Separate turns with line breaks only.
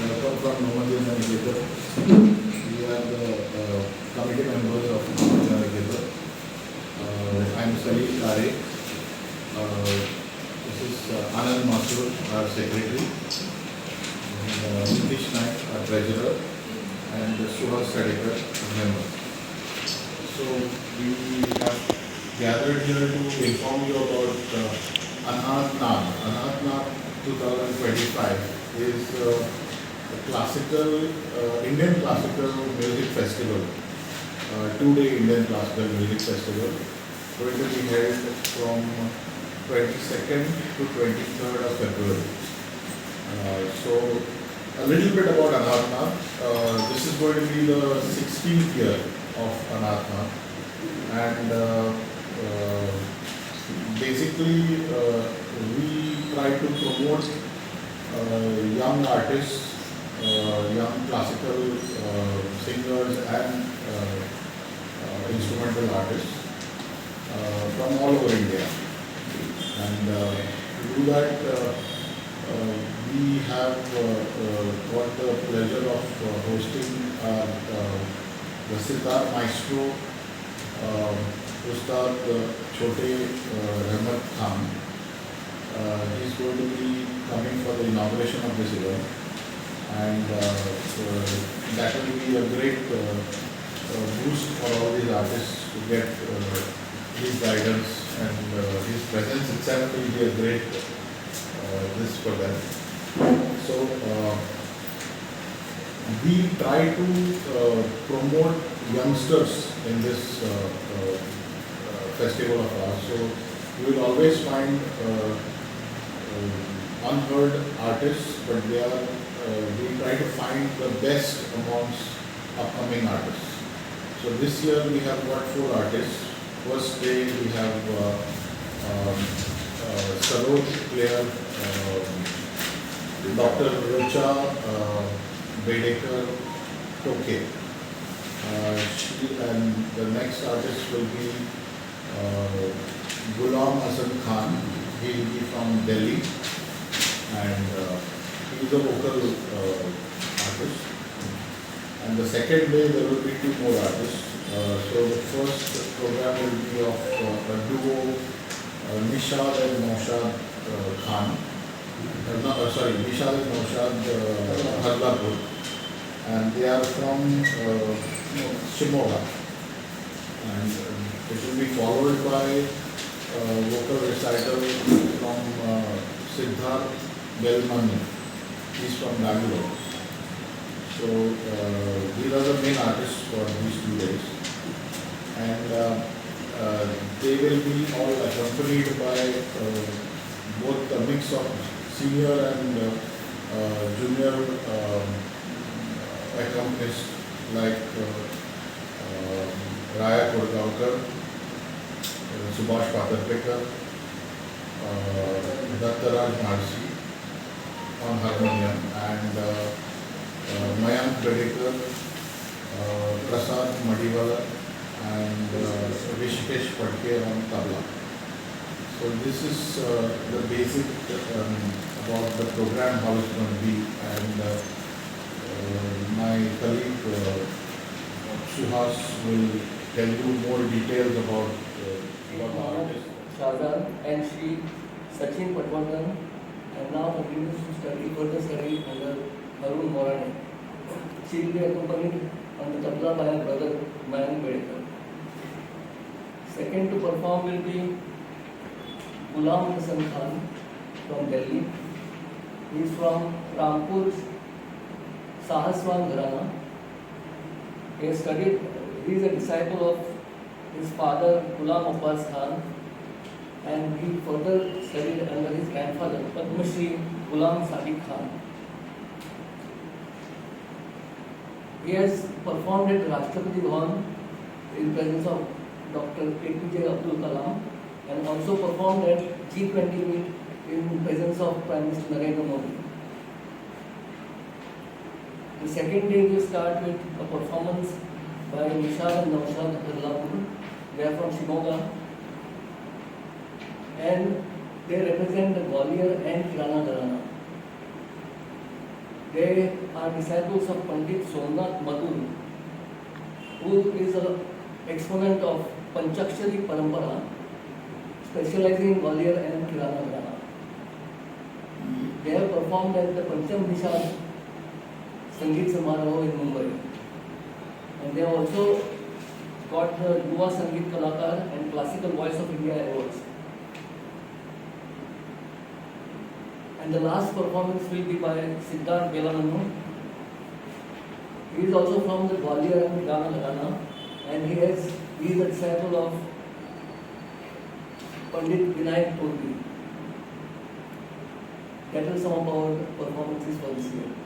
Welcome from Nomadin and Navigator. We are the committee members of Nomadin and Navigator. I am Salil Kare. This is Anand Masur, our secretary, and Nitish Naik, our treasurer, and Suhas Sadekar, member. So we have gathered here to inform you about Anahat Naad. Anahat Naad 2025 is a classical, Indian classical music festival, 2-day Indian classical music festival, going to be held from 22nd to 23rd of February. So a little bit about Anahat Naad. This is going to be the 16th year of Anahat Naad, and basically we try to promote young artists, young classical singers and instrumental artists from all over India. And to do that, we have got the pleasure of hosting the sitar maestro, Ustad Chote Rahmat Khan. He's going to be coming for the inauguration of this event, and that will be a great boost for all these artists to get his guidance, and his presence itself will be a great this for them. So we try to promote youngsters in this festival of ours. So you will always find unheard artists, but they are we try to find the best amongst upcoming artists. So this year we have got 4 artists. First day we have Saroj player, Dr. Rocha Bedekar Toke. And the next artist will be Ghulam Hasan Khan. He will be from Delhi, and he is a vocal artist. And the second day there will be 2 more artists. So the first program will be of a duo, Nishad and Naushad Khan. Nishad and Naushad Harlapur, and they are from Shimoga. And it will be followed by vocal recital from Siddharth Belmani. He's from Bangalore. So these are the main artists for these 2 days, and they will be all accompanied by both a mix of senior and junior accompanists like Raya Kodgaonkar, Subhash Patarpekar, Dattaraj Marsi on harmonium, and Mayank Bedekar, Prasad Madiwala, and Rishikesh Patke on tabla. So this is the basic about the program, how it's going to be, and my colleague Suhas will tell you more details about what the artist.
Shahzad and Shri Sachin Patwardhan, and now continues to further study under Harun Morane. She will be accompanied on the tabla by her brother Mayank Bedekar. Second to perform will be Ghulam Hasan Khan from Delhi. He is from Rampur Sahaswan Gharana. He is a disciple of his father Ghulam Abbas Khan, and he further studied under his grandfather Padma Shri Ghulam Sadiq Khan. He has performed at Rashtrapati Bhavan in presence of Dr. APJ Abdul Kalam, and also performed at G20 meet in presence of Prime Minister Narendra Modi. The second day we start with a performance by Nishad and Naushad Harlapur. They are from Shimoga, and they represent the Gwalior and Kirana Gharana. They are disciples of Pandit Somnath Mathur, who is an exponent of Panchakshari Parampara, specializing in Gwalior and Kirana Gharana. They have performed at the Pancham Nishad Sangeet Samaroh in Mumbai. And they have also got the Yuva Sangeet Kalakar and Classical Voice of India awards. And the last performance will be by Siddharth Belananu. He is also from the Gwalior and Kirana Gharana, and he is a disciple of Pandit Vinayak Todi. That are some of our performances for this year.